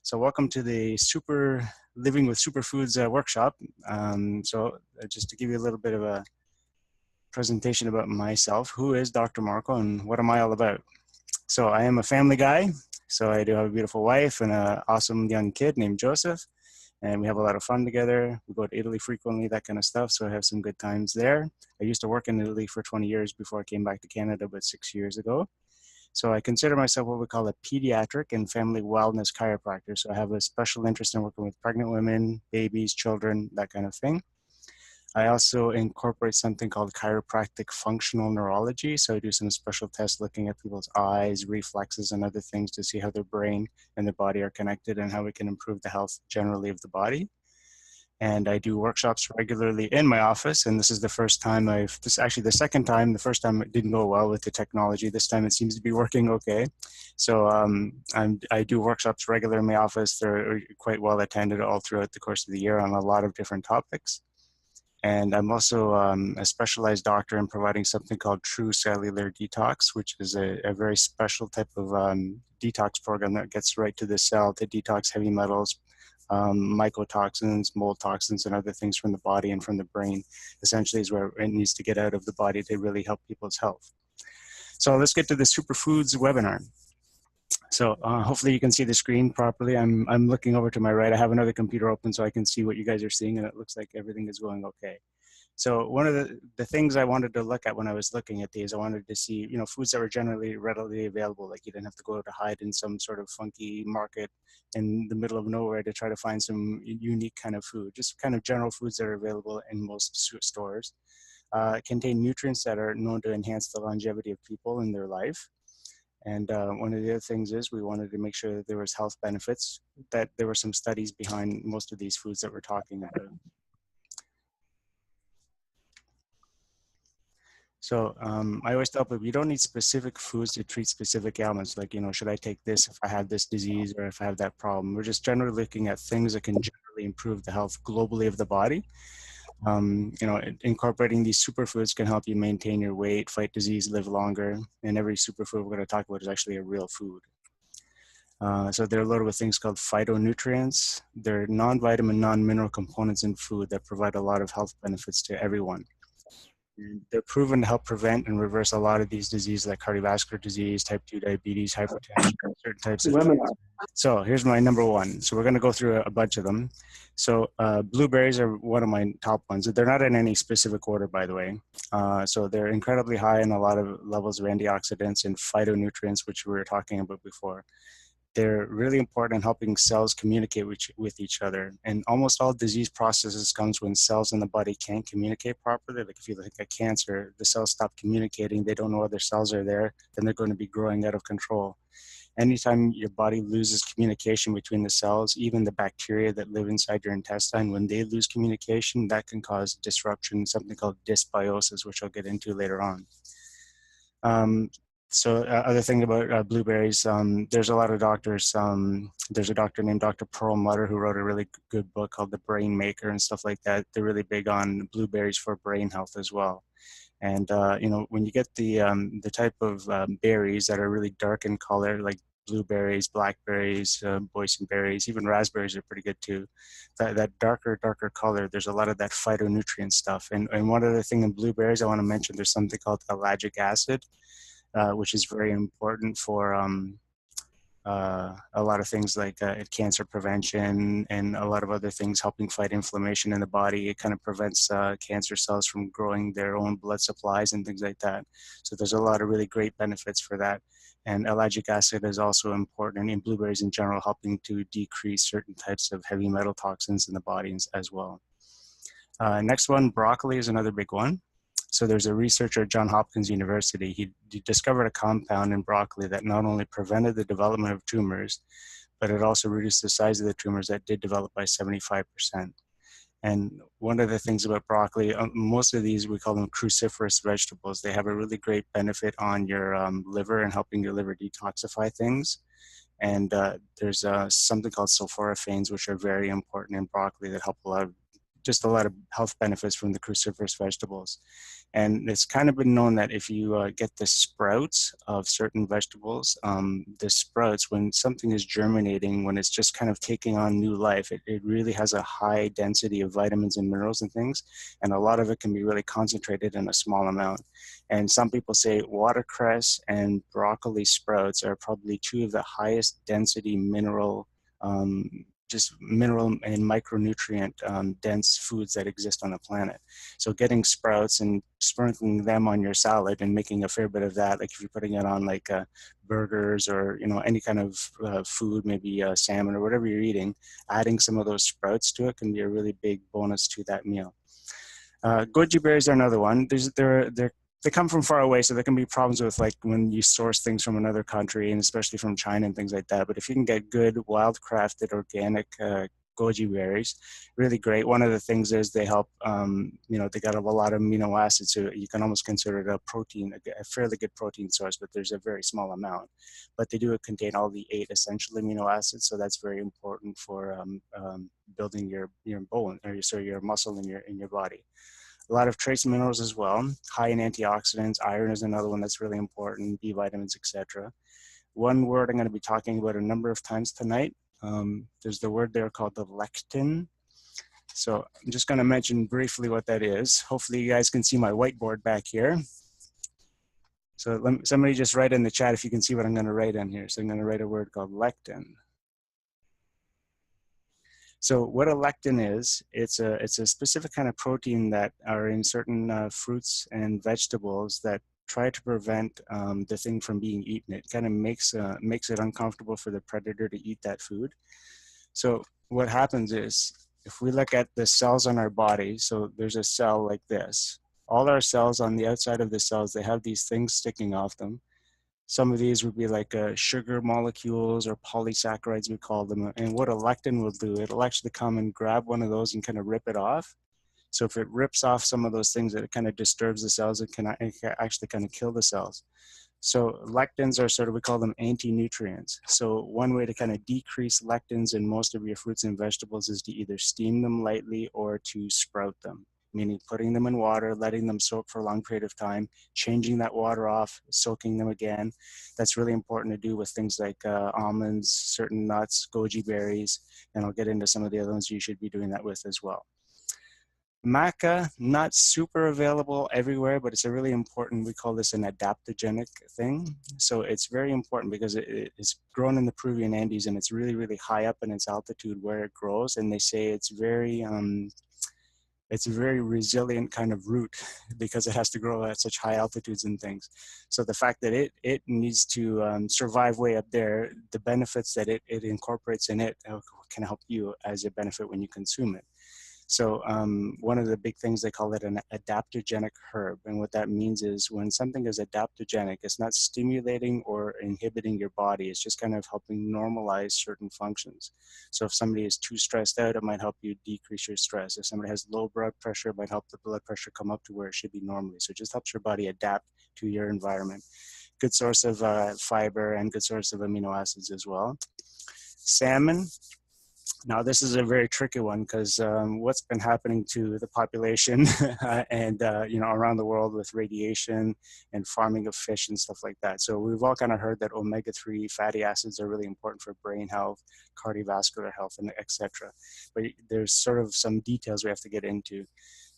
So welcome to the Living with Superfoods workshop. Just to give you a little bit of a presentation about myself, who is Dr. Marco and what am I all about? So I am a family guy. So I do have a beautiful wife and an awesome young kid named Joseph. And we have a lot of fun together. We go to Italy frequently, that kind of stuff. So I have some good times there. I used to work in Italy for 20 years before I came back to Canada about 6 years ago. So I consider myself what we call a pediatric and family wellness chiropractor. So I have a special interest in working with pregnant women, babies, children, that kind of thing. I also incorporate something called chiropractic functional neurology. So I do some special tests looking at people's eyes, reflexes, and other things to see how their brain and their body are connected and how we can improve the health generally of the body. And I do workshops regularly in my office. And this is the first time the second time. The first time it didn't go well with the technology. This time it seems to be working okay. So I do workshops regularly in my office. They're quite well attended all throughout the course of the year on a lot of different topics. And I'm also a specialized doctor in providing something called True Cellular Detox, which is a very special type of detox program that gets right to the cell to detox heavy metals, mycotoxins, mold toxins, and other things from the body and from the brain. Essentially is where it needs to get out of the body to really help people's health. So let's get to the Superfoods Webinar. So hopefully you can see the screen properly. I'm looking over to my right. I have another computer open so I can see what you guys are seeing, and it looks like everything is going okay. So one of the things I wanted to look at when I was looking at these, I wanted to see, foods that were generally readily available, like you didn't have to go to hide in some sort of funky market in the middle of nowhere to try to find some unique kind of food, just kind of general foods that are available in most stores. Contain nutrients that are known to enhance the longevity of people in their life. And one of the other things is we wanted to make sure that there was health benefits, that there were some studies behind most of these foods that we're talking about. So I always tell people you don't need specific foods to treat specific ailments. Like, should I take this if I have this disease or if I have that problem? We're just generally looking at things that can generally improve the health globally of the body. Incorporating these superfoods can help you maintain your weight, fight disease, live longer. And every superfood we're going to talk about is actually a real food. So they're loaded with things called phytonutrients. They're non-vitamin, non-mineral components in food that provide a lot of health benefits to everyone. And they're proven to help prevent and reverse a lot of these diseases like cardiovascular disease, type 2 diabetes, hypertension, certain types of things. So here's my number one. So we're going to go through a bunch of them. So blueberries are one of my top ones. They're not in any specific order, by the way. So they're incredibly high in a lot of levels of antioxidants and phytonutrients, which we were talking about before. They're really important in helping cells communicate with each other. And almost all disease processes comes when cells in the body can't communicate properly. Like if you look at cancer, the cells stop communicating, they don't know other cells are there, then they're going to be growing out of control. Anytime your body loses communication between the cells, even the bacteria that live inside your intestine, when they lose communication, that can cause disruption, something called dysbiosis, which I'll get into later on. Other thing about blueberries, there's a lot of doctors. There's a doctor named Dr. Perlmutter who wrote a really good book called The Brain Maker and stuff like that. They're really big on blueberries for brain health as well. And when you get the type of berries that are really dark in color, like blueberries, blackberries, boysenberries, even raspberries are pretty good too. That darker color, there's a lot of that phytonutrient stuff. And one other thing in blueberries I want to mention, there's something called ellagic acid, which is very important for a lot of things like cancer prevention and a lot of other things, helping fight inflammation in the body. It kind of prevents cancer cells from growing their own blood supplies and things like that. So there's a lot of really great benefits for that. And ellagic acid is also important in blueberries in general, helping to decrease certain types of heavy metal toxins in the body as well. Next one, broccoli is another big one. So there's a researcher at Johns Hopkins University. He discovered a compound in broccoli that not only prevented the development of tumors, but it also reduced the size of the tumors that did develop by 75%. And one of the things about broccoli, most of these, we call them cruciferous vegetables. They have a really great benefit on your liver and helping your liver detoxify things. And there's something called sulforaphanes, which are very important in broccoli that help a lot of just a lot of health benefits from the cruciferous vegetables. And it's kind of been known that if you get the sprouts of certain vegetables, the sprouts, when something is germinating, when it's just kind of taking on new life, it really has a high density of vitamins and minerals and things. And a lot of it can be really concentrated in a small amount. And some people say watercress and broccoli sprouts are probably two of the highest density mineral, just mineral and micronutrient dense foods that exist on the planet. So getting sprouts and sprinkling them on your salad and making a fair bit of that, like if you're putting it on like burgers or any kind of food, maybe salmon or whatever you're eating, adding some of those sprouts to it can be a really big bonus to that meal. Goji berries are another one. They come from far away, so there can be problems with like when you source things from another country, and especially from China and things like that. But if you can get good, wild-crafted, organic goji berries, really great. One of the things is they help, they got a lot of amino acids, so you can almost consider it a protein, a fairly good protein source, but there's a very small amount. But they do contain all the 8 essential amino acids, so that's very important for building your bone, or your muscle in your body. A lot of trace minerals as well, high in antioxidants. Iron is another one that's really important, B vitamins, etc. One word I'm going to be talking about a number of times tonight. There's the word there called the lectin. So I'm just going to mention briefly what that is. Hopefully you guys can see my whiteboard back here. So somebody just write in the chat if you can see what I'm going to write in here. So I'm going to write a word called lectin. So what a lectin is, it's a specific kind of protein that are in certain fruits and vegetables that try to prevent the thing from being eaten. It kind of makes it uncomfortable for the predator to eat that food. So what happens is, if we look at the cells on our body, so there's a cell like this. All our cells, on the outside of the cells, they have these things sticking off them. Some of these would be like sugar molecules or polysaccharides, we call them. And what a lectin will do, it'll actually come and grab one of those and kind of rip it off. So if it rips off some of those things, it kind of disturbs the cells, it can actually kind of kill the cells. So lectins are sort of, we call them anti-nutrients. So one way to kind of decrease lectins in most of your fruits and vegetables is to either steam them lightly or to sprout them, meaning putting them in water, letting them soak for a long period of time, changing that water off, soaking them again. That's really important to do with things like almonds, certain nuts, goji berries, and I'll get into some of the other ones you should be doing that with as well. Maca, not super available everywhere, but it's a really important, we call this an adaptogenic thing. So it's very important because it's grown in the Peruvian Andes and it's really, really high up in its altitude where it grows. And they say it's a very resilient kind of root because it has to grow at such high altitudes and things. So the fact that it needs to survive way up there, the benefits that it incorporates in it can help you as a benefit when you consume it. So one of the big things, they call it an adaptogenic herb. And what that means is when something is adaptogenic, it's not stimulating or inhibiting your body. It's just kind of helping normalize certain functions. So if somebody is too stressed out, it might help you decrease your stress. If somebody has low blood pressure, it might help the blood pressure come up to where it should be normally. So it just helps your body adapt to your environment. Good source of fiber and good source of amino acids as well. Salmon. Now, this is a very tricky one because what's been happening to the population and, around the world with radiation and farming of fish and stuff like that. So we've all kind of heard that omega-3 fatty acids are really important for brain health, cardiovascular health, and etc. But there's sort of some details we have to get into.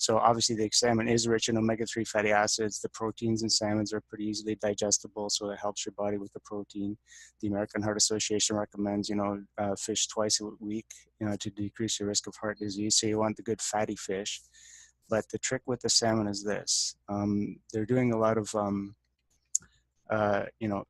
So obviously the salmon is rich in omega-3 fatty acids. The proteins in salmons are pretty easily digestible, so it helps your body with the protein. The American Heart Association recommends, fish twice a week, to decrease your risk of heart disease. So you want the good fatty fish. But the trick with the salmon is this. They're doing a lot of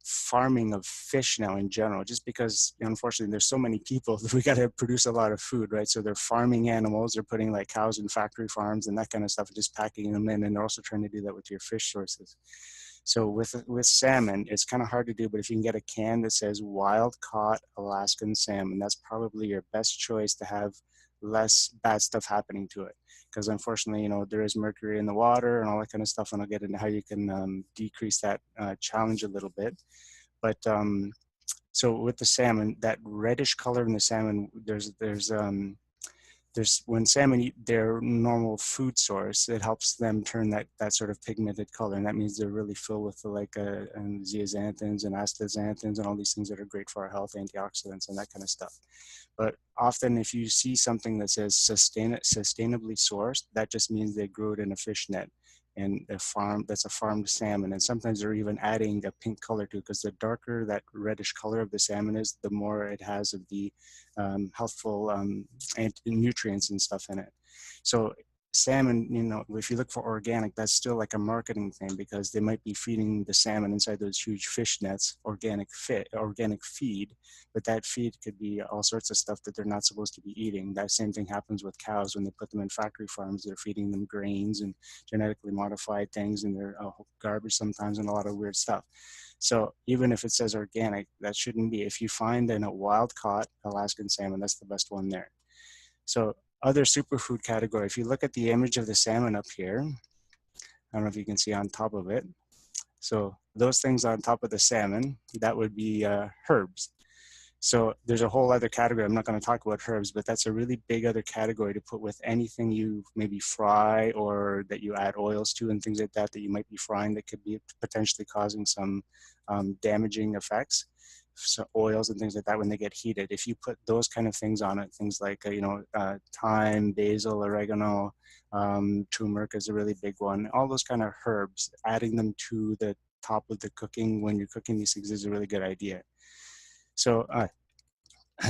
farming of fish now in general, just because unfortunately there's so many people that we got to produce a lot of food, right? So they're farming animals, they're putting like cows in factory farms and that kind of stuff, and just packing them in, and they're also trying to do that with your fish sources. So with salmon, it's kind of hard to do, but if you can get a can that says wild caught Alaskan salmon, that's probably your best choice to have less bad stuff happening to it. Because unfortunately, there is mercury in the water and all that kind of stuff, and I'll get into how you can decrease that challenge a little bit. But so with the salmon, that reddish color in the salmon, there's when salmon eat their normal food source, it helps them turn that sort of pigmented color, and that means they're really filled with and zeaxanthins and astaxanthins and all these things that are great for our health, antioxidants and that kind of stuff. But often if you see something that says sustainably sourced, that just means they grew it in a fish net and that's a farmed salmon. And sometimes they're even adding a pink color to it, because the darker that reddish color of the salmon is, the more it has of the healthful nutrients and stuff in it. So salmon, you know, if you look for organic, that's still like a marketing thing, because they might be feeding the salmon inside those huge fish nets organic feed, but that feed could be all sorts of stuff that they're not supposed to be eating. That same thing happens with cows when they put them in factory farms. They're feeding them grains and genetically modified things, and they're garbage sometimes and a lot of weird stuff. So even if it says organic, that shouldn't be. If you find in a wild caught Alaskan salmon, that's the best one there. So other superfood category, if you look at the image of the salmon up here, I don't know if you can see on top of it. So those things on top of the salmon, that would be herbs. So there's a whole other category. I'm not going to talk about herbs, but that's a really big other category to put with anything you maybe fry or that you add oils to and things like that you might be frying that could be potentially causing some damaging effects. So oils and things like that when they get heated. If you put those kind of things on it, things like thyme, basil, oregano, turmeric is a really big one. All those kind of herbs, adding them to the top of the cooking when you're cooking these things is a really good idea. So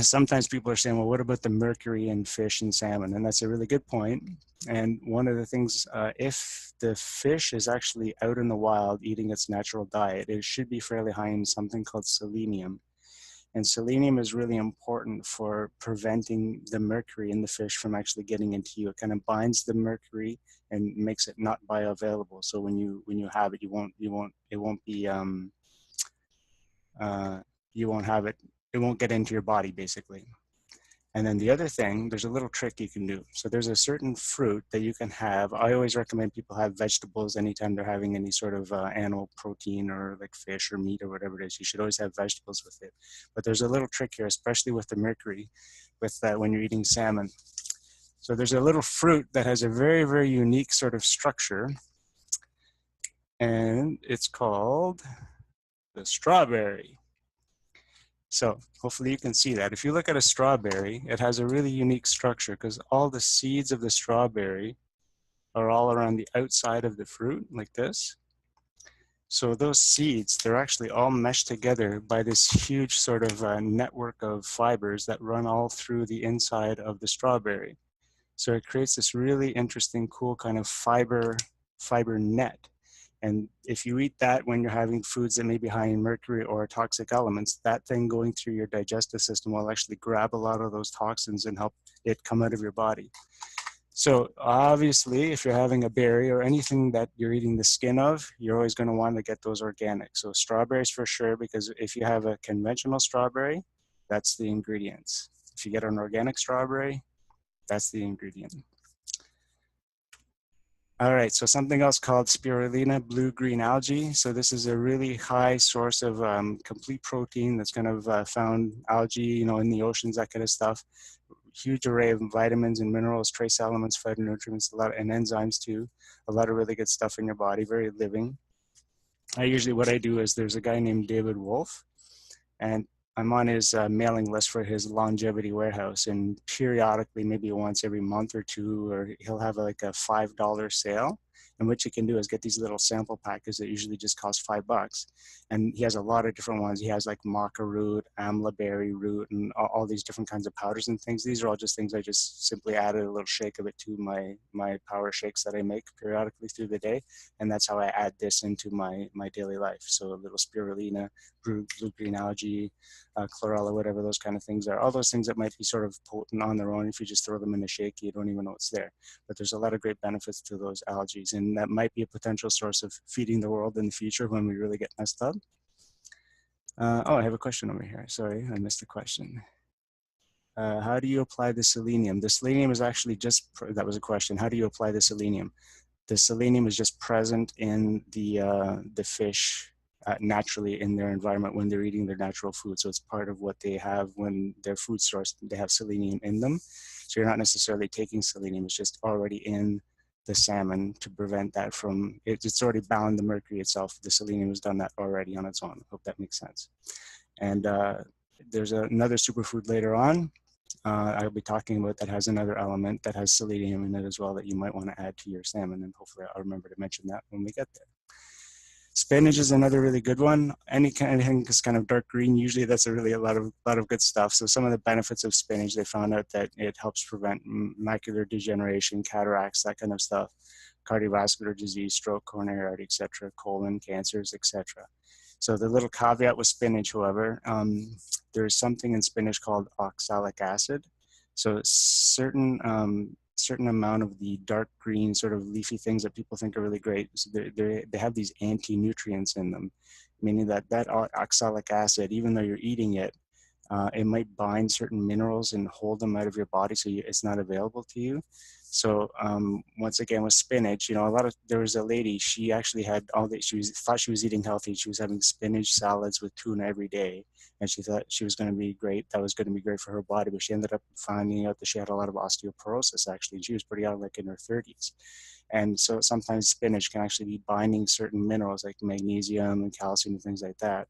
sometimes people are saying, well, what about the mercury in fish and salmon? And that's a really good point. And one of the things, if the fish is actually out in the wild eating its natural diet, it should be fairly high in something called selenium. And selenium is really important for preventing the mercury in the fish from actually getting into you. It kind of binds the mercury and makes it not bioavailable. So when you have it, it won't get into your body basically. And then the other thing, there's a little trick you can do. So there's a certain fruit that you can have. I always recommend people have vegetables anytime they're having any sort of animal protein or like fish or meat or whatever it is. You should always have vegetables with it. But there's a little trick here, especially with the mercury, with when you're eating salmon. So there's a little fruit that has a very, very unique sort of structure. And it's called the strawberry. So hopefully you can see that. If you look at a strawberry, it has a really unique structure because all the seeds of the strawberry are all around the outside of the fruit like this. So those seeds, they're actually all meshed together by this huge sort of network of fibers that run all through the inside of the strawberry. So it creates this really interesting, cool kind of fiber net. And if you eat that when you're having foods that may be high in mercury or toxic elements, that thing going through your digestive system will actually grab a lot of those toxins and help it come out of your body. So obviously, if you're having a berry or anything that you're eating the skin of, you're always going to want to get those organic. So strawberries for sure, because if you have a conventional strawberry, that's the ingredients. If you get an organic strawberry, that's the ingredient. All right, so something else called spirulina, blue-green algae. So this is a really high source of complete protein that's kind of found algae, in the oceans, that kind of stuff. Huge array of vitamins and minerals, trace elements, phytonutrients, and enzymes too. A lot of really good stuff in your body, very living. What I do is there's a guy named David Wolf, and I'm on his mailing list for his longevity warehouse, and periodically, maybe once every month or two, or he'll have like a $5 sale. And what you can do is get these little sample packets that usually just cost $5. And he has a lot of different ones. He has like maca root, amla berry root, and all these different kinds of powders and things. These are all just things I just simply added a little shake of it to my power shakes that I make periodically through the day. And that's how I add this into my daily life. So a little spirulina, blue-green algae, chlorella, whatever those kind of things are. All those things that might be sort of potent on their own. If you just throw them in a shake, you don't even know it's there. But there's a lot of great benefits to those algae. And that might be a potential source of feeding the world in the future when we really get messed up. I have a question over here. Sorry, I missed the question. How do you apply the selenium? The selenium is actually that was a question. How do you apply the selenium? The selenium is just present in the fish naturally in their environment when they're eating their natural food. So it's part of what they have when their food source, they have selenium in them. So you're not necessarily taking selenium, it's just already in the salmon to prevent that from, it's already bound the mercury itself. The selenium has done that already on its own. Hope that makes sense. And there's another superfood later on I'll be talking about that has another element that has selenium in it as well that you might want to add to your salmon, and hopefully I'll remember to mention that when we get there. Spinach is another really good one. Anything that's kind of dark green, usually that's a lot of good stuff. So some of the benefits of spinach, they found out that it helps prevent macular degeneration, cataracts, that kind of stuff, cardiovascular disease, stroke, coronary artery, etc., colon cancers, etc. So the little caveat with spinach, however, there's something in spinach called oxalic acid. So certain amount of the dark green sort of leafy things that people think are really great, so they have these anti-nutrients in them, meaning that oxalic acid, even though you're eating it, it might bind certain minerals and hold them out of your body, so it's not available to you. So once again, with spinach, there was a lady, she actually had thought she was eating healthy. She was having spinach salads with tuna every day, and she thought she was going to be great. That was going to be great for her body, but she ended up finding out that she had a lot of osteoporosis, actually, and she was pretty young, like in her 30s. And so sometimes spinach can actually be binding certain minerals like magnesium and calcium and things like that.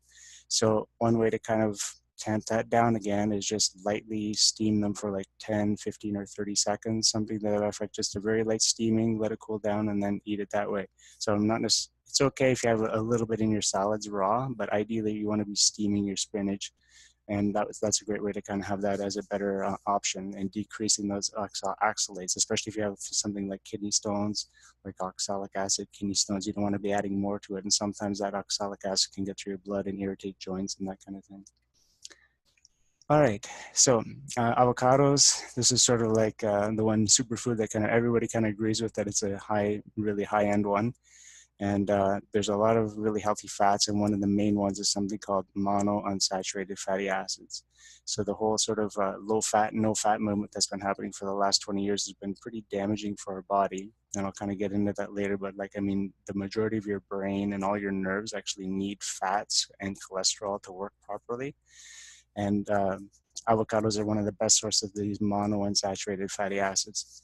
So one way to kind of tamp that down again is just lightly steam them for like 10, 15, or 30 seconds, something that affect just a very light steaming, let it cool down, and then eat it that way. So it's okay if you have a little bit in your salads raw, but ideally you want to be steaming your spinach. And that's a great way to kind of have that as a better option and decreasing those oxalates, especially if you have something like kidney stones, like oxalic acid, kidney stones. You don't want to be adding more to it. And sometimes that oxalic acid can get through your blood and irritate joints and that kind of thing. All right, so avocados, this is sort of like the one superfood that kind of everybody kind of agrees with, that it's a really high-end one. And there's a lot of really healthy fats, and one of the main ones is something called monounsaturated fatty acids. So the whole sort of low fat, no fat movement that's been happening for the last 20 years has been pretty damaging for our body. And I'll kind of get into that later, but the majority of your brain and all your nerves actually need fats and cholesterol to work properly. And avocados are one of the best sources of these monounsaturated fatty acids,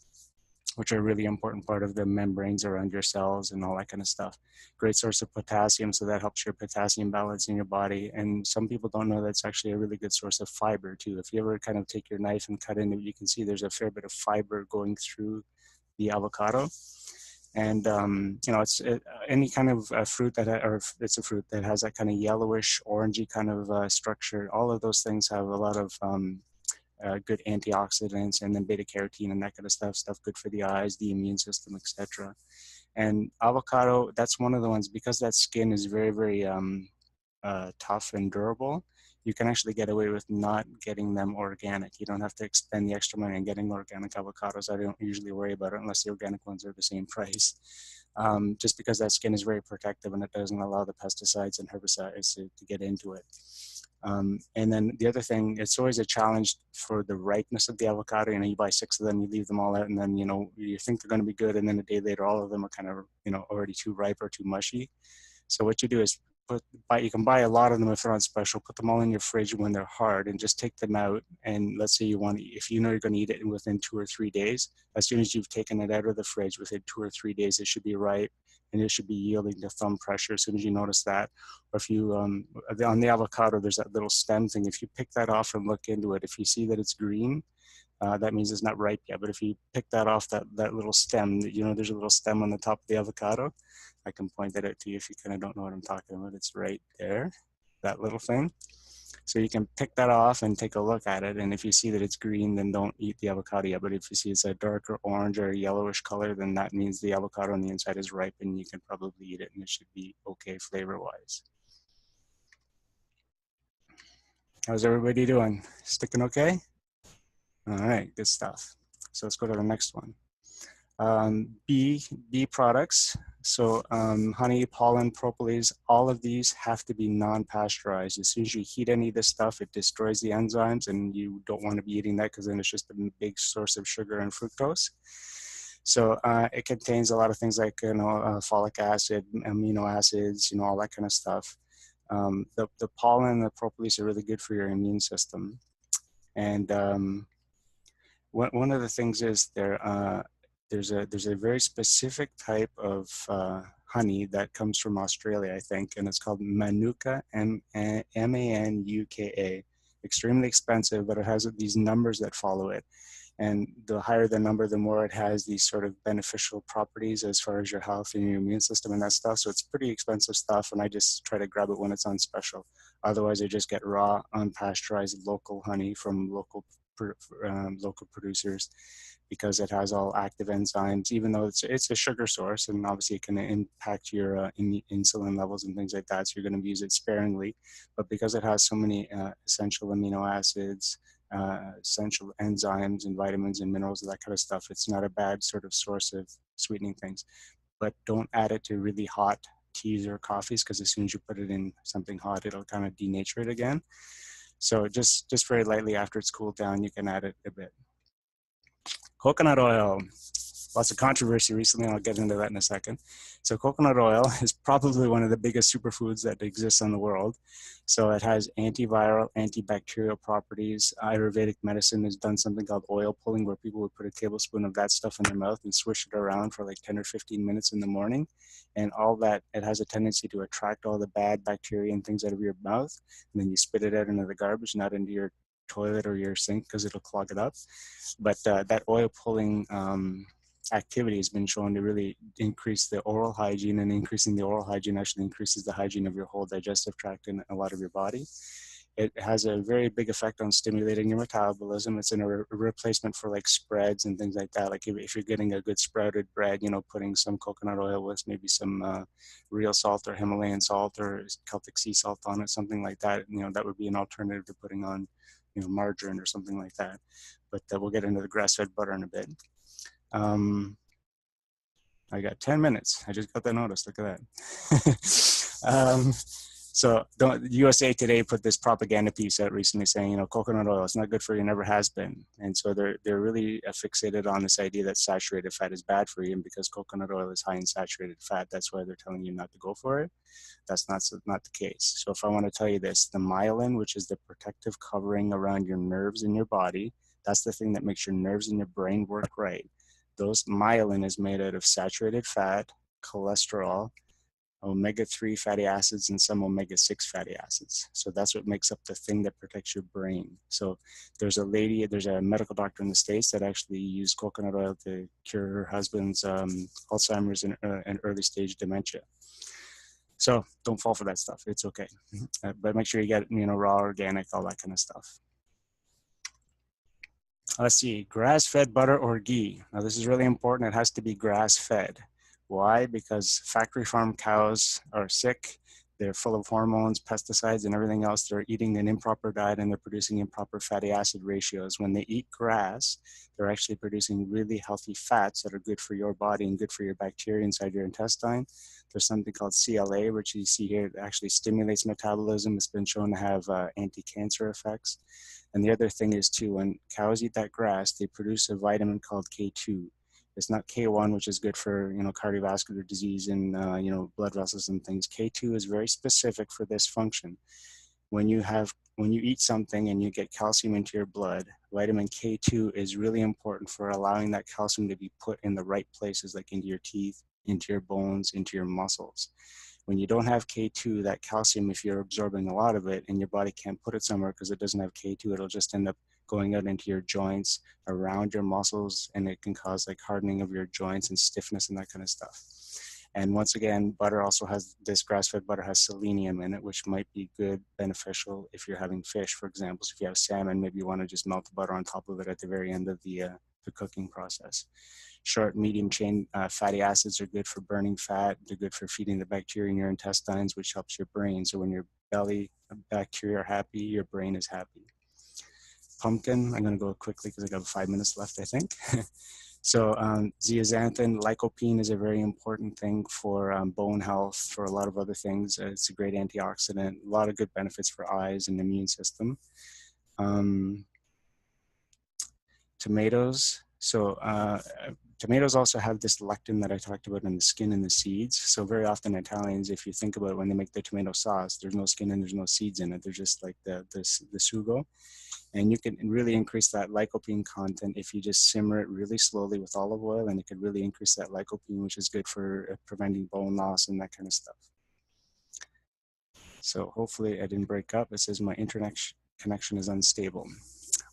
which are a really important part of the membranes around your cells and all that kind of stuff. Great source of potassium, so that helps your potassium balance in your body. And some people don't know that's actually a really good source of fiber too. If you ever kind of take your knife and cut into it, you can see there's a fair bit of fiber going through the avocado. And it's any kind of fruit or it's a fruit that has that kind of yellowish, orangey kind of structure. All of those things have a lot of good antioxidants, and then beta carotene and that kind of stuff good for the eyes, the immune system, etc. And avocado, that's one of the ones, because that skin is very, very tough and durable. You can actually get away with not getting them organic. You don't have to expend the extra money on getting organic avocados. I don't usually worry about it unless the organic ones are the same price. Just because that skin is very protective and it doesn't allow the pesticides and herbicides to get into it. And then the other thing, it's always a challenge for the ripeness of the avocado. You buy 6 of them, you leave them all out, and then, you think they're going to be good, and then a day later, all of them are kind of, already too ripe or too mushy. So what you do is you can buy a lot of them if they're on special, put them all in your fridge when they're hard, and just take them out. And let's say if you know you're going to eat it within 2 or 3 days, as soon as you've taken it out of the fridge, within 2 or 3 days, it should be ripe and it should be yielding to thumb pressure as soon as you notice that. Or if you, on the avocado, there's that little stem thing. If you pick that off and look into it, if you see that it's green, that means it's not ripe yet. But if you pick that off, that little stem, there's a little stem on the top of the avocado. I can point that out to you if you kind of don't know what I'm talking about. It's right there, that little thing. So you can pick that off and take a look at it. And if you see that it's green, then don't eat the avocado yet. But if you see it's a darker orange or yellowish color, then that means the avocado on the inside is ripe and you can probably eat it, and it should be okay flavor-wise. How's everybody doing? Sticking okay? All right, good stuff. So let's go to the next one. Bee products. So honey, pollen, propolis, all of these have to be non-pasteurized. As soon as you heat any of this stuff, it destroys the enzymes, and you don't want to be eating that because then it's just a big source of sugar and fructose. So it contains a lot of things like folic acid, amino acids, all that kind of stuff. The pollen and the propolis are really good for your immune system. And one of the things is there's a very specific type of honey that comes from Australia, I think, and it's called Manuka, Manuka. Extremely expensive, but it has these numbers that follow it. And the higher the number, the more it has these sort of beneficial properties as far as your health and your immune system and that stuff. So it's pretty expensive stuff, and I just try to grab it when it's on special. Otherwise, I just get raw, unpasteurized local honey from local producers, because it has all active enzymes, even though it's a sugar source, and obviously it can impact your insulin levels and things like that, so you're going to use it sparingly. But because it has so many essential amino acids, essential enzymes and vitamins and minerals and that kind of stuff, it's not a bad sort of source of sweetening things. But don't add it to really hot teas or coffees, because as soon as you put it in something hot, it'll kind of denature it again. So just very lightly after it's cooled down, you can add it a bit. Coconut oil. Lots of controversy recently, and I'll get into that in a second. So coconut oil is probably one of the biggest superfoods that exists in the world. So it has antiviral, antibacterial properties. Ayurvedic medicine has done something called oil pulling, where people would put a tablespoon of that stuff in their mouth and swish it around for like 10 or 15 minutes in the morning. And all that, it has a tendency to attract all the bad bacteria and things out of your mouth. And then you spit it out into the garbage, not into your toilet or your sink, because it'll clog it up. But that oil pulling activity has been shown to really increase the oral hygiene, and increasing the oral hygiene actually increases the hygiene of your whole digestive tract and a lot of your body. It has a very big effect on stimulating your metabolism. It's a replacement for like spreads and things like that. Like if you're getting a good sprouted bread, you know, putting some coconut oil with maybe some real salt or Himalayan salt or Celtic sea salt on it, something like that, you know, that would be an alternative to putting on, you know, margarine or something like that. But we'll get into the grass-fed butter in a bit. I got 10 minutes. I just got that notice. Look at that. So USA Today put this propaganda piece out recently saying, you know, coconut oil is not good for you, never has been. And so they're really fixated on this idea that saturated fat is bad for you. And because coconut oil is high in saturated fat, that's why they're telling you not to go for it. That's not the case. So if I want to tell you this, the myelin, which is the protective covering around your nerves in your body, that's the thing that makes your nerves in your brain work right. Those myelin is made out of saturated fat, cholesterol, omega-3 fatty acids, and some omega-6 fatty acids. So that's what makes up the thing that protects your brain. So there's a medical doctor in the States that actually used coconut oil to cure her husband's Alzheimer's and early stage dementia. So don't fall for that stuff. It's okay. But make sure you get, you know, raw, organic, all that kind of stuff. Let's see, grass-fed butter or ghee. Now this is really important. It has to be grass-fed. Why? Because factory farm cows are sick. They're full of hormones, pesticides, and everything else. They're eating an improper diet, and they're producing improper fatty acid ratios. When they eat grass, they're actually producing really healthy fats that are good for your body and good for your bacteria inside your intestine. There's something called CLA, which you see here. It actually stimulates metabolism. It's been shown to have anti-cancer effects. And the other thing is too, when cows eat that grass, they produce a vitamin called K2. It's not K1, which is good for, you know, cardiovascular disease and, you know, blood vessels and things. K2 is very specific for this function. When you eat something and you get calcium into your blood, vitamin K2 is really important for allowing that calcium to be put in the right places, like into your teeth, into your bones, into your muscles. When you don't have K2, that calcium, if you're absorbing a lot of it and your body can't put it somewhere because it doesn't have K2, it'll just end up going out into your joints, around your muscles, and it can cause like hardening of your joints and stiffness and that kind of stuff. And once again, butter also has, this grass-fed butter has selenium in it, which might be good, beneficial if you're having fish, for example. So if you have salmon, maybe you want to just melt the butter on top of it at the very end of the cooking process. Short, medium chain fatty acids are good for burning fat. They're good for feeding the bacteria in your intestines, which helps your brain. So when your belly bacteria are happy, your brain is happy. Pumpkin, I'm going to go quickly because I got 5 minutes left, I think. So zeaxanthin, lycopene is a very important thing for bone health, for a lot of other things. It's a great antioxidant, a lot of good benefits for eyes and immune system. Tomatoes. So Tomatoes also have this lectin that I talked about in the skin and the seeds. So very often Italians, if you think about it, when they make their tomato sauce, there's no skin and there's no seeds in it. They're just like the sugo. And you can really increase that lycopene content if you just simmer it really slowly with olive oil, and it could really increase that lycopene, which is good for preventing bone loss and that kind of stuff. So hopefully I didn't break up. It says my internet connection is unstable.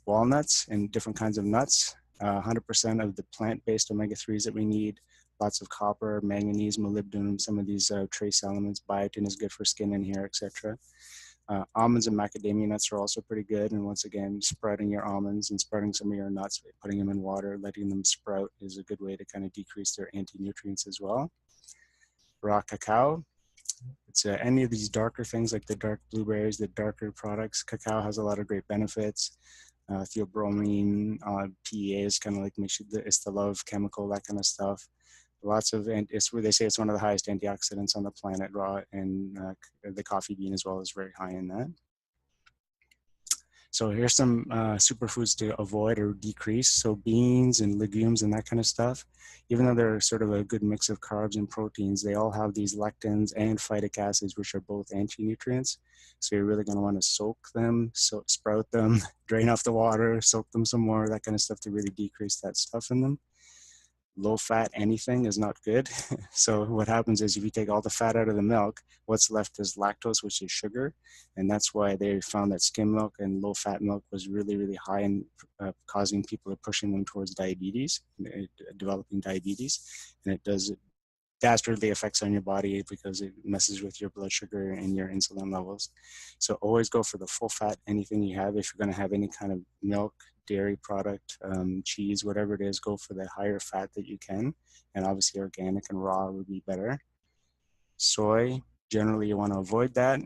Walnuts and different kinds of nuts, 100% of the plant-based omega-3s that we need, lots of copper, manganese, molybdenum, some of these trace elements. Biotin is good for skin and hair, etc. Almonds and macadamia nuts are also pretty good. And once again, sprouting your almonds and sprouting some of your nuts, putting them in water, letting them sprout is a good way to kind of decrease their anti-nutrients as well. Raw cacao. It's any of these darker things like the dark blueberries, the darker products. Cacao has a lot of great benefits. Theobromine, PEA is kind of like it's the love chemical, that kind of stuff. Lots of, and it's where they say it's one of the highest antioxidants on the planet, raw, and the coffee bean as well is very high in that. So here's some superfoods to avoid or decrease. So beans and legumes and that kind of stuff, even though they're sort of a good mix of carbs and proteins, they all have these lectins and phytic acids, which are both anti-nutrients. So you're really going to want to soak them, sprout them, drain off the water, soak them some more, that kind of stuff to really decrease that stuff in them. Low fat anything is not good. So what happens is if you take all the fat out of the milk, what's left is lactose, which is sugar. And that's why they found that skim milk and low fat milk was really, really high in causing people, pushing them towards diabetes, developing diabetes. And it does dastardly effects on your body because it messes with your blood sugar and your insulin levels. So always go for the full fat, anything you have. If you're going to have any kind of milk, dairy product, cheese, whatever it is, go for the higher fat that you can. And obviously organic and raw would be better. Soy, generally you want to avoid that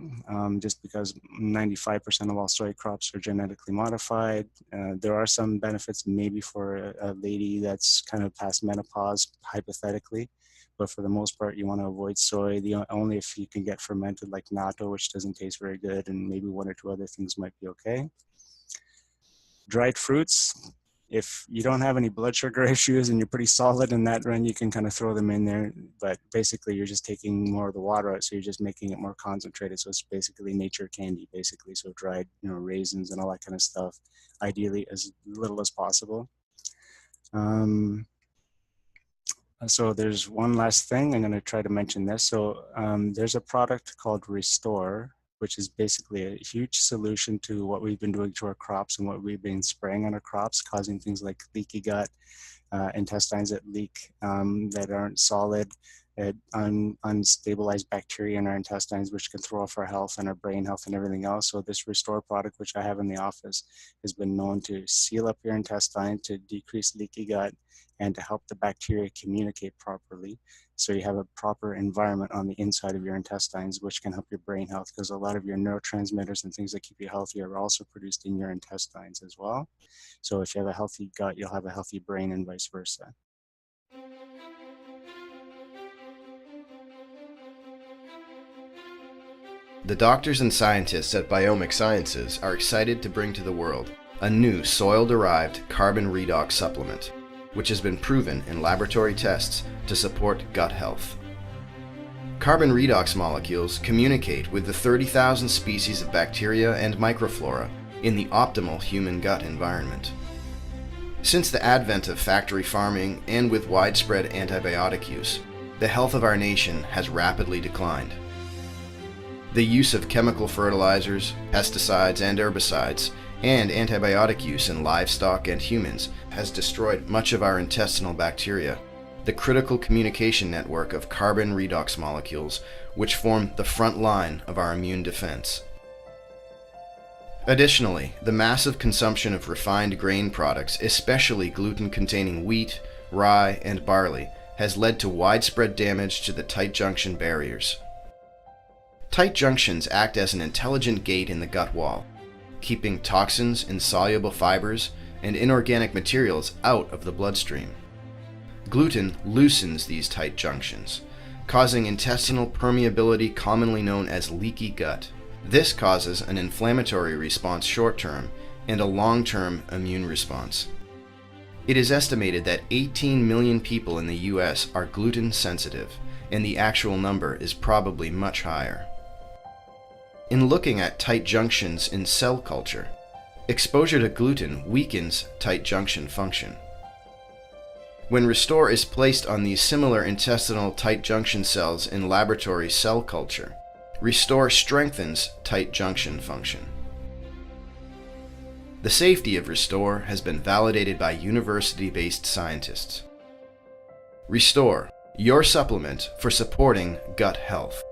just because 95% of all soy crops are genetically modified. There are some benefits maybe for a lady that's kind of past menopause, hypothetically. But for the most part, you want to avoid soy. Only if you can get fermented like natto, which doesn't taste very good, and maybe one or two other things might be okay. Dried fruits, if you don't have any blood sugar issues and you're pretty solid in that run, you can kind of throw them in there. But basically, you're just taking more of the water out, so you're just making it more concentrated. So it's basically nature candy, basically. So dried, raisins and all that kind of stuff, ideally as little as possible. So there's one last thing. I'm going to try to mention this. So there's a product called Restore, which is basically a huge solution to what we've been doing to our crops and what we've been spraying on our crops, causing things like leaky gut, intestines that leak, that aren't solid, unstabilized bacteria in our intestines, which can throw off our health and our brain health and everything else. So this Restore product, which I have in the office, has been known to seal up your intestine, to decrease leaky gut, and to help the bacteria communicate properly. So you have a proper environment on the inside of your intestines, which can help your brain health, because a lot of your neurotransmitters and things that keep you healthy are also produced in your intestines as well. So if you have a healthy gut, you'll have a healthy brain and vice versa. The doctors and scientists at Biomic Sciences are excited to bring to the world a new soil-derived carbon redox supplement, which has been proven in laboratory tests to support gut health. Carbon redox molecules communicate with the 30,000 species of bacteria and microflora in the optimal human gut environment. Since the advent of factory farming and with widespread antibiotic use, the health of our nation has rapidly declined. The use of chemical fertilizers, pesticides and herbicides, and antibiotic use in livestock and humans has destroyed much of our intestinal bacteria, the critical communication network of carbon redox molecules which form the front line of our immune defense. Additionally, the massive consumption of refined grain products, especially gluten-containing wheat, rye, and barley, has led to widespread damage to the tight junction barriers. Tight junctions act as an intelligent gate in the gut wall, keeping toxins, insoluble fibers, and inorganic materials out of the bloodstream. Gluten loosens these tight junctions, causing intestinal permeability commonly known as leaky gut. This causes an inflammatory response short-term and a long-term immune response. It is estimated that 18 million people in the US are gluten sensitive, and the actual number is probably much higher. In looking at tight junctions in cell culture, exposure to gluten weakens tight junction function. When Restore is placed on these similar intestinal tight junction cells in laboratory cell culture, Restore strengthens tight junction function. The safety of Restore has been validated by university-based scientists. Restore, your supplement for supporting gut health.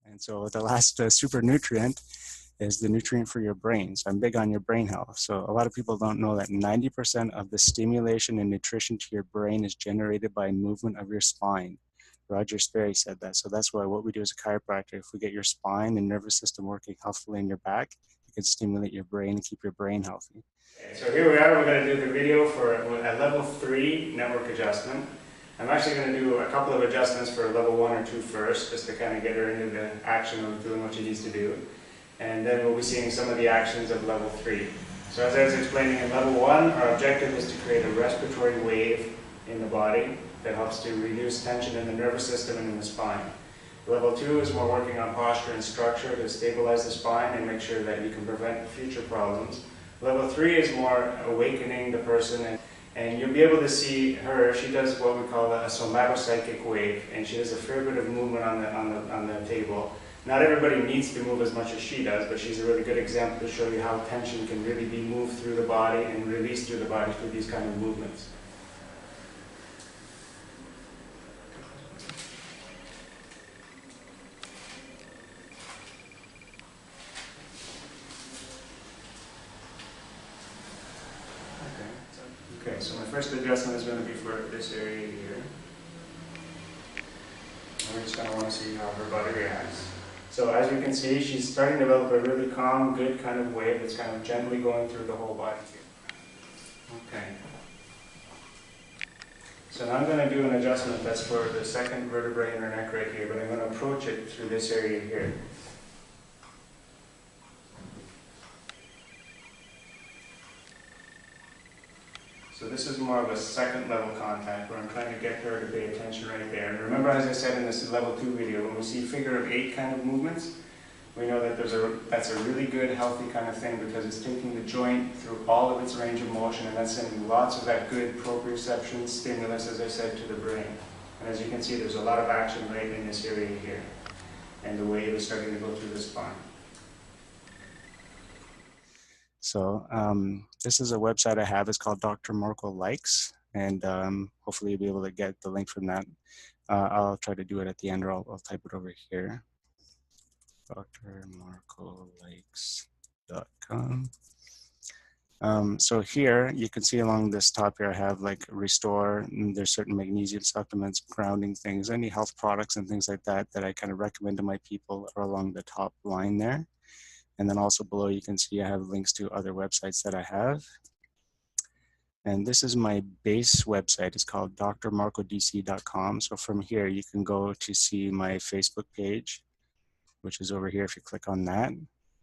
And so the last super nutrient is the nutrient for your brain. So I'm big on your brain health. So a lot of people don't know that 90% of the stimulation and nutrition to your brain is generated by movement of your spine. Roger Sperry said that. So that's why what we do as a chiropractor, if we get your spine and nervous system working healthfully in your back, you can stimulate your brain and keep your brain healthy. Okay, so here we are, we're going to do the video for a level 3 network adjustment. I'm actually going to do a couple of adjustments for level 1 or 2 first, just to kind of get her into the action of doing what she needs to do. And then we'll be seeing some of the actions of level 3. So as I was explaining in level 1, our objective is to create a respiratory wave in the body that helps to reduce tension in the nervous system and in the spine. Level 2 is more working on posture and structure to stabilize the spine and make sure that you can prevent future problems. Level 3 is more awakening the person, and you'll be able to see her. She does what we call a somatopsychic wave, and she does a fair bit of movement on the table. Not everybody needs to move as much as she does, but she's a really good example to show you how tension can really be moved through the body and released through the body through these kind of movements. Okay, so my first adjustment is going to be for this area here. And we're just going to want to see how her body reacts. So as you can see, she's starting to develop a really calm, good kind of wave that's kind of gently going through the whole body here. Okay. So now I'm going to do an adjustment that's for the second vertebrae in her neck right here, but I'm going to approach it through this area here. So this is more of a second level contact where I'm trying to get her to pay attention right there. And remember, as I said in this level 2 video, when we see figure of 8 kind of movements, we know that that's a really good, healthy kind of thing because it's taking the joint through all of its range of motion, and that's sending lots of that good proprioception stimulus, as I said, to the brain. And as you can see, there's a lot of action right in this area here. And the wave is starting to go through the spine. So this is a website I have. It's called Dr. Marco Likes, and hopefully you'll be able to get the link from that. I'll try to do it at the end, or I'll type it over here. drmarcolikes.com. So here you can see along this top here I have like Restore, and there's certain magnesium supplements, grounding things, any health products and things like that that I kind of recommend to my people are along the top line there. And then also below you can see I have links to other websites that I have. And this is my base website. It's called drmarcodc.com. So from here you can go to see my Facebook page, which is over here if you click on that.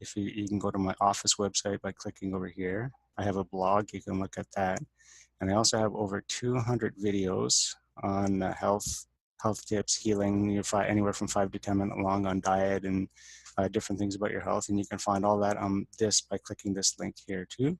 If you can go to my office website by clicking over here. I have a blog, you can look at that. And I also have over 200 videos on health tips, healing, anywhere from 5 to 10 minutes long on diet and different things about your health. And you can find all that on this by clicking this link here too.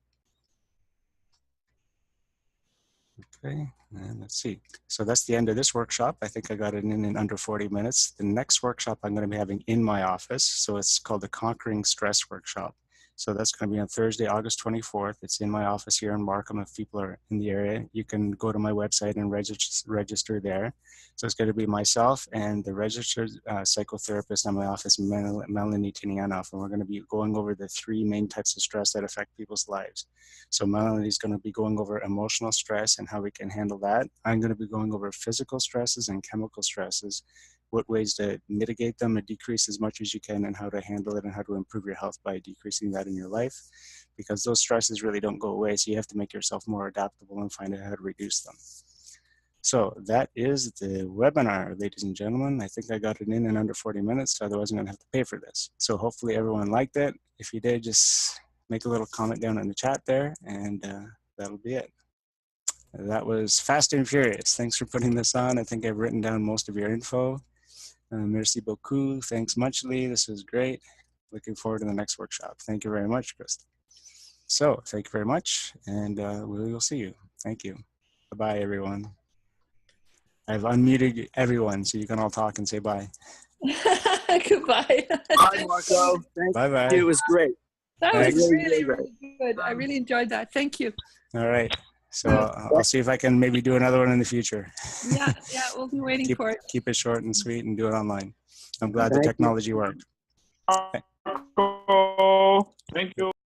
Okay, and let's see. So that's the end of this workshop. I think I got it in under 40 minutes. The next workshop I'm going to be having in my office. So it's called the Conquering Stress Workshop. So that's going to be on Thursday, August 24th. It's in my office here in Markham. If people are in the area, you can go to my website and register there. So it's going to be myself and the registered psychotherapist in my office, Melanie Tinianoff, and we're going to be going over the 3 main types of stress that affect people's lives. So Melanie's going to be going over emotional stress and how we can handle that. I'm going to be going over physical stresses and chemical stresses, what ways to mitigate them and decrease as much as you can, and how to handle it and how to improve your health by decreasing that in your life, because those stresses really don't go away. So you have to make yourself more adaptable and find out how to reduce them. So that is the webinar, ladies and gentlemen. I think I got it in under 40 minutes, otherwise I'm gonna have to pay for this. So hopefully everyone liked it. If you did, just make a little comment down in the chat there, and that'll be it. That was fast and furious. Thanks for putting this on. I think I've written down most of your info. Merci beaucoup. Thanks muchly. This was great. Looking forward to the next workshop. Thank you very much, Krista. So thank you very much, and we will see you. Thank you. Bye-bye, everyone. I've unmuted everyone, so you can all talk and say bye. Goodbye. Bye, Marco. Bye-bye. It was great. That was Thanks. really, really good. I really enjoyed that. Thank you. All right. So I'll see if I can maybe do another one in the future. Yeah, we'll be waiting for it. Keep it short and sweet and do it online. I'm glad the technology worked. Thank you.